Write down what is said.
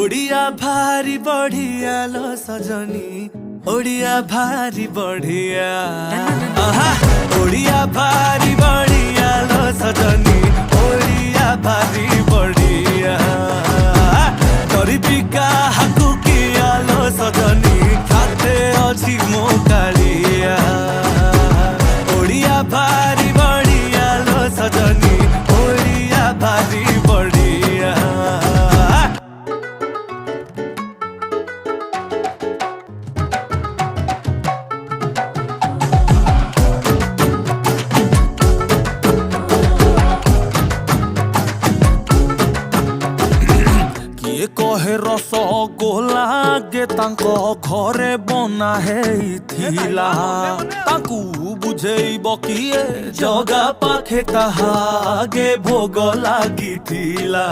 ओडिया भारी बढ़िया लो सजनी, ओडिया भारी बढ़िया। ओडिया भारी बढ़िया लो सजनी, ओडिया भारी बढ़िया। गरीबी का हाकु किया लो सजनी, खाते अच्छी मो कालिया। ओडिया भारी बढ़िया लो सजनी, ओडिया भारी बढ़िया। किए कहे रसगोला गे तांको घरे बना हेइथिला, तांकू बुझेइब किए जगा पाखे ताहा गे भोग लागिथिला।